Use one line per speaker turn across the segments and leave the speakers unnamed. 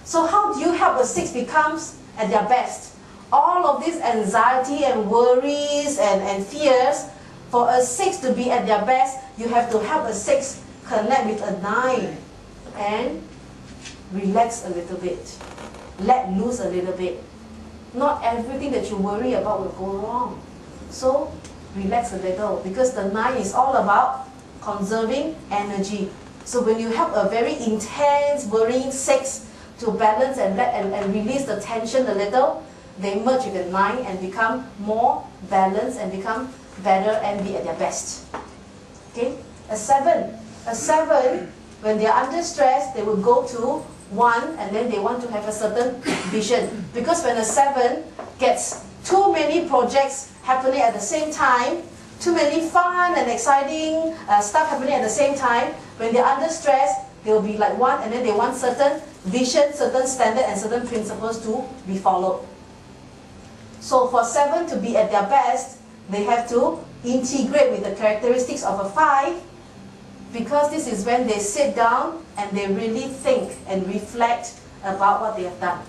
So how do you help a 6 becomes at their best? All of this anxiety and worries and fears, for a 6 to be at their best, you have to help a 6 connect with a 9 and relax a little bit. Let loose a little bit. Not everything that you worry about will go wrong. So relax a little, because the 9 is all about conserving energy. So when you help a very intense, worrying 6 to balance and release the tension a little, they merge with the 9 and become more balanced and become better and be at their best. Okay? A 7, when they are under stress, they will go to 1 and then they want to have a certain vision. Because when a 7 gets too many projects happening at the same time, too many fun and exciting stuff happening at the same time, when they're under stress, they will be like 1 and then they want certain vision, certain standard and certain principles to be followed. So for 7 to be at their best, they have to integrate with the characteristics of a 5, because this is when they sit down and they really think and reflect about what they have done.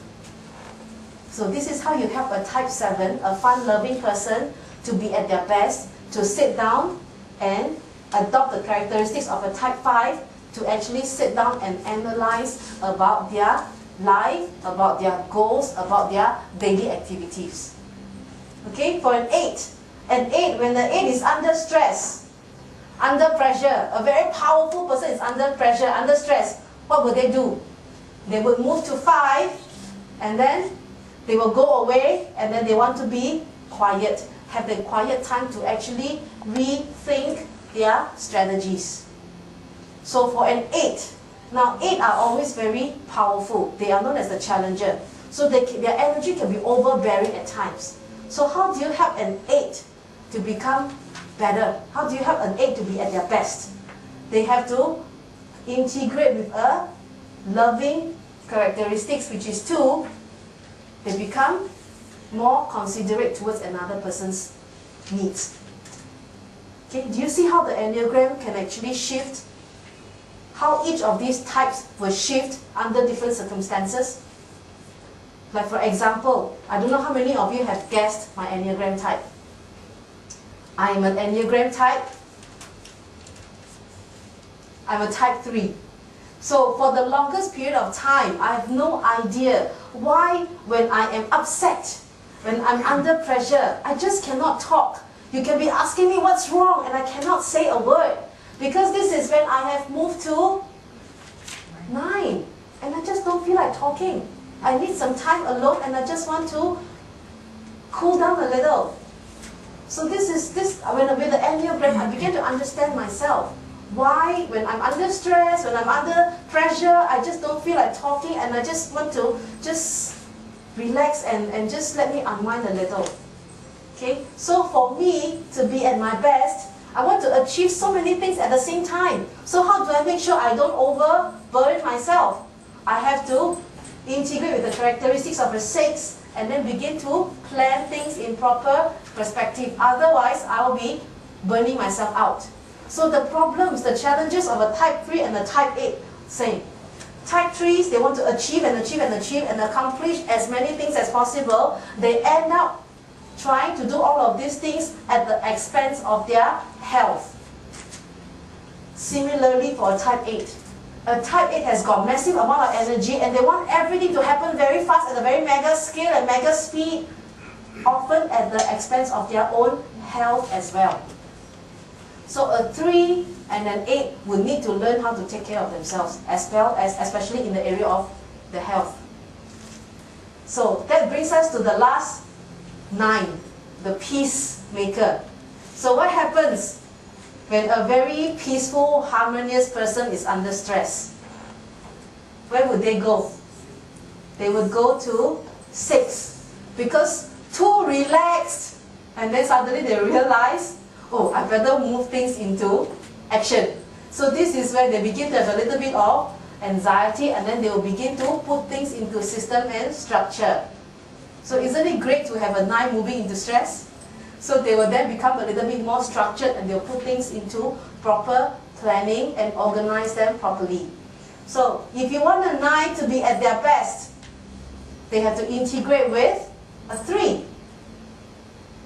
So this is how you help a type 7, a fun-loving person, to be at their best, to sit down and adopt the characteristics of a type 5, to actually sit down and analyze about their life, about their goals, about their daily activities. Okay, for an 8, when the 8 is under stress, under pressure, a very powerful person is under pressure, under stress, what would they do? They would move to 5, and then they will go away, and then they want to be quiet, have the quiet time to actually rethink their strategies. So for an 8, now 8 are always very powerful. They are known as the challenger. So their energy can be overbearing at times. So how do you help an 8 to become better? How do you help an 8 to be at their best? They have to integrate with a loving characteristics, which is 2. They become more considerate towards another person's needs. Okay, do you see how the Enneagram can actually shift? How each of these types will shift under different circumstances? Like for example, I don't know how many of you have guessed my Enneagram type. I am an Enneagram type. I'm a type 3. So for the longest period of time, I have no idea why when I am upset, when I'm under pressure, I just cannot talk. You can be asking me what's wrong and I cannot say a word. Because this is when I have moved to 9 and I just don't feel like talking. I need some time alone and I just want to cool down a little. So when with the Enneagram, I began to understand myself. Why, when I'm under stress, when I'm under pressure, I just don't feel like talking and I just want to just relax and just let me unwind a little. Okay, so for me to be at my best, I want to achieve so many things at the same time. So how do I make sure I don't overburden myself? I have to integrate with the characteristics of a 6 and then begin to plan things in proper perspective. Otherwise, I will be burning myself out. So the problems, the challenges of a type 3 and a type 8, same. Type 3s, they want to achieve and achieve and achieve and accomplish as many things as possible. They end up trying to do all of these things at the expense of their health. Similarly for a type 8. A type 8 has got massive amount of energy and they want everything to happen very fast at a very mega scale and mega speed, often at the expense of their own health as well. So a 3 and an 8 will need to learn how to take care of themselves, as well as especially in the area of the health. So that brings us to the last 9, the peacemaker. So what happens when a very peaceful, harmonious person is under stress? Where would they go? They would go to 6, because too relaxed, and then suddenly they realize, oh, I better move things into action. So this is where they begin to have a little bit of anxiety, and then they will begin to put things into system and structure. So isn't it great to have a 9 moving into stress? So they will then become a little bit more structured and they'll put things into proper planning and organize them properly. So if you want a 9 to be at their best, they have to integrate with a 3.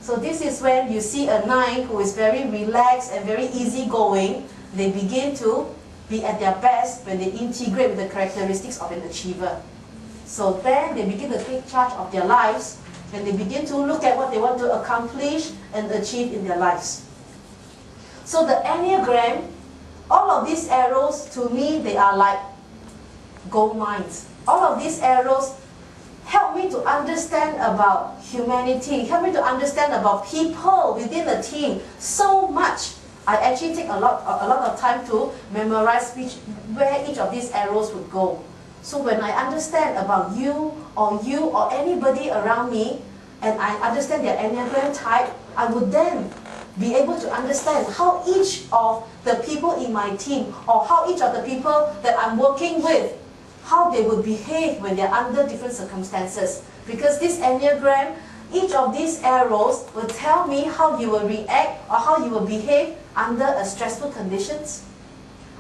So this is when you see a 9 who is very relaxed and very easygoing. They begin to be at their best when they integrate with the characteristics of an achiever. So then they begin to take charge of their lives, and they begin to look at what they want to accomplish and achieve in their lives. So the Enneagram, all of these arrows, to me, they are like gold mines. All of these arrows help me to understand about humanity, help me to understand about people within a team so much. I actually take a lot of time to memorize where each of these arrows would go. So when I understand about you or anybody around me, and I understand their Enneagram type, I would then be able to understand how each of the people in my team, or how each of the people that I'm working with, how they would behave when they're under different circumstances. Because this Enneagram, each of these arrows will tell me how you will react or how you will behave under a stressful conditions,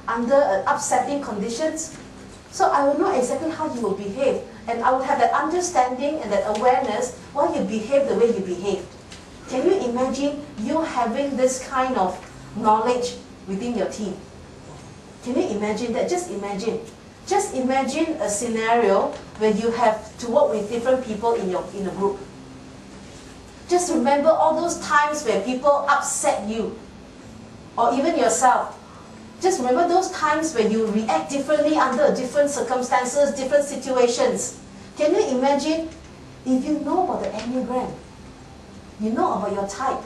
under upsetting conditions. So I will know exactly how you will behave, and I will have that understanding and that awareness why you behave the way you behave. Can you imagine you having this kind of knowledge within your team? Can you imagine that? Just imagine. Just imagine a scenario where you have to work with different people in a group. Just remember all those times where people upset you, or even yourself. Just remember those times where you react differently under different circumstances, different situations. Can you imagine if you know about the Enneagram, you know about your type,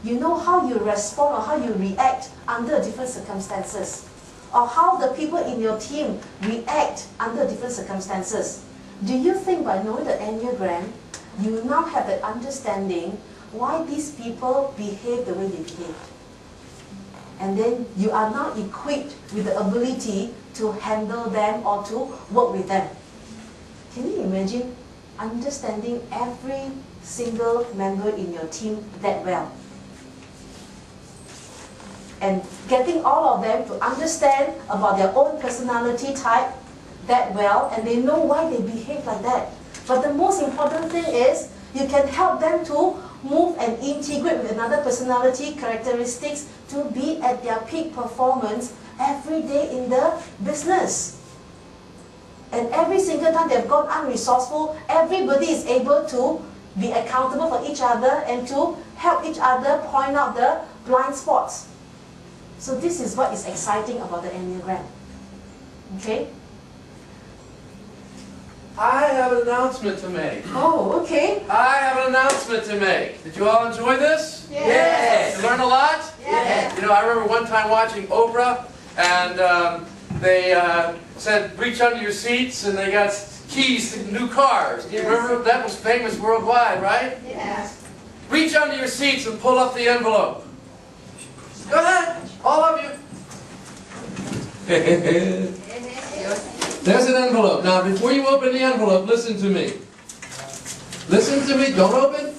you know how you respond or how you react under different circumstances, or how the people in your team react under different circumstances. Do you think by knowing the Enneagram, you now have that understanding why these people behave the way they behave? And then you are now equipped with the ability to handle them or to work with them. Can you imagine understanding every single member in your team that well? And getting all of them to understand about their own personality type that well, and they know why they behave like that. But the most important thing is you can help them to move and integrate with another personality characteristics to be at their peak performance every day in the business. And every single time they've gone unresourceful, everybody is able to be accountable for each other and to help each other point out the blind spots. So this is what is exciting about the Enneagram. Okay?
I have an announcement to make.
Oh, okay.
I have an announcement to make. Did you all enjoy this?
Yes.
Did you learn a lot?
Yes.
You know, I remember one time watching Oprah, and they said, reach under your seats, and they got keys to new cars. Do you remember? That was famous worldwide, right?
Yes.
Reach under your seats and pull up the envelope. Go ahead, all of you. There's an envelope. Now, before you open the envelope, listen to me. Listen to me. Don't open.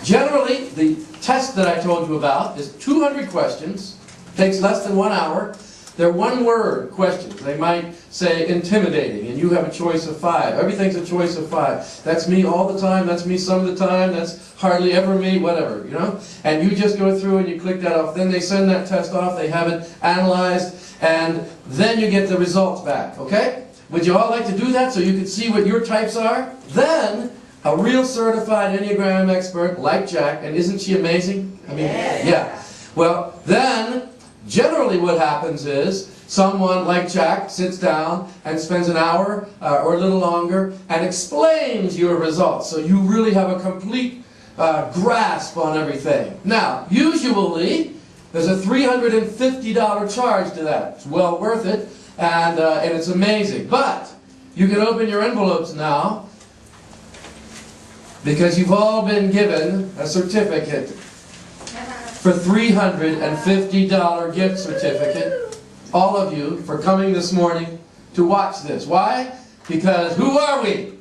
Generally, the test that I told you about is 200 questions. Takes less than 1 hour. They're one-word questions. They might say intimidating, and you have a choice of 5. Everything's a choice of 5. That's me all the time. That's me some of the time. That's hardly ever me, whatever, you know? And you just go through and you click that off. Then they send that test off. They have it analyzed. And then you get the results back, okay? Would you all like to do that so you can see what your types are? Then, a real certified Enneagram expert like Jack, and isn't she amazing? I mean, yeah. Well, then, generally what happens is, someone like Jack sits down and spends an hour or a little longer and explains your results, so you really have a complete grasp on everything. Now, usually, there's a $350 charge to that. It's well worth it, and it's amazing. But you can open your envelopes now because you've all been given a certificate for $350 gift certificate. All of you for coming this morning to watch this. Why? Because who are we?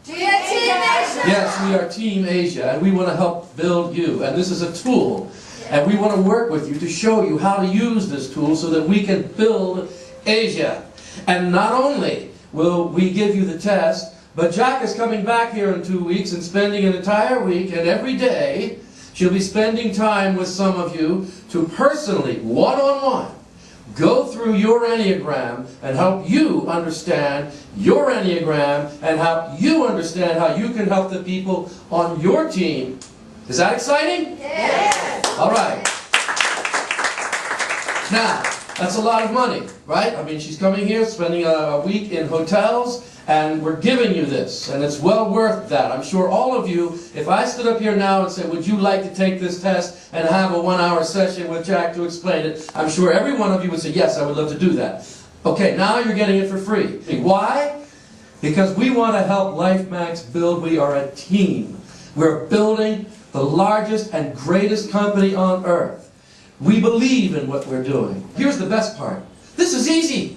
Team Asia.
Yes, we are Team Asia, and we want to help build you. And this is a tool. And we want to work with you to show you how to use this tool so that we can build Asia. And not only will we give you the test, But Jack is coming back here in 2 weeks and spending an entire week, and every day she'll be spending time with some of you to personally, one-on-one, go through your Enneagram and help you understand your Enneagram and help you understand how you can help the people on your team. Is that exciting?
Yes.
All right. Now, that's a lot of money, right? I mean, she's coming here, spending a week in hotels, and we're giving you this, and it's well worth that. I'm sure all of you, if I stood up here now and said, would you like to take this test and have a 1-hour session with Jack to explain it, I'm sure every one of you would say, yes, I would love to do that. Okay, now you're getting it for free. Why? Because we want to help LifeMax build. We are a team. We're building the largest and greatest company on earth. We believe in what we're doing. Here's the best part. This is easy.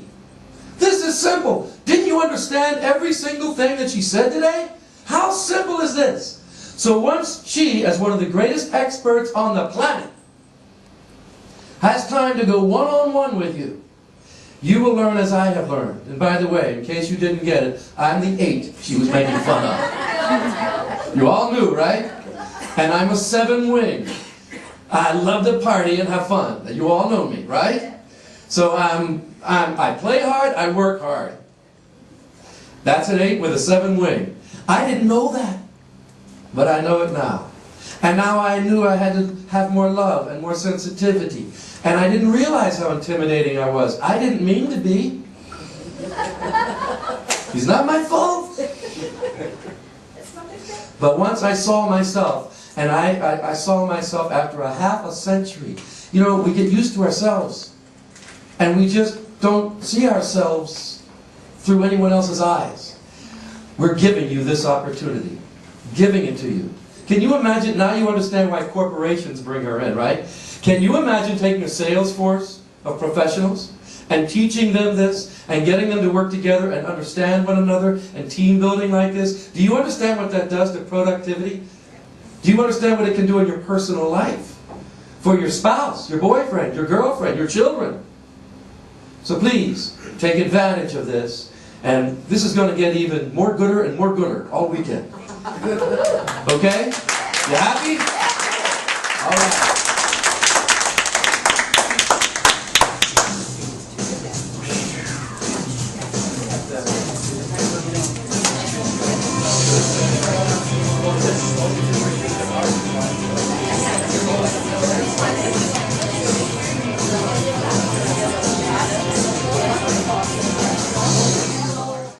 This is simple. Didn't you understand every single thing that she said today? How simple is this? So once she, as one of the greatest experts on the planet, has time to go one-on-one with you, you will learn as I have learned. And by the way, in case you didn't get it, I'm the 8 she was making fun of. You all knew, right? And I'm a 7 wing. I love to party and have fun. You all know me, right? So I play hard, I work hard. That's an 8 with a 7 wing. I didn't know that, but I know it now. And now I knew I had to have more love and more sensitivity. And I didn't realize how intimidating I was. I didn't mean to be. It's not my fault. But once I saw myself, and I saw myself after a half a century. You know, we get used to ourselves. And we just don't see ourselves through anyone else's eyes. We're giving you this opportunity. Giving it to you. Can you imagine, now you understand why corporations bring her in, right? Can you imagine taking a sales force of professionals and teaching them this and getting them to work together and understand one another and team building like this? Do you understand what that does to productivity? Do you understand what it can do in your personal life? For your spouse, your boyfriend, your girlfriend, your children. So please, take advantage of this. And this is going to get even more gooder and more gooder all weekend. Okay? You happy? All right.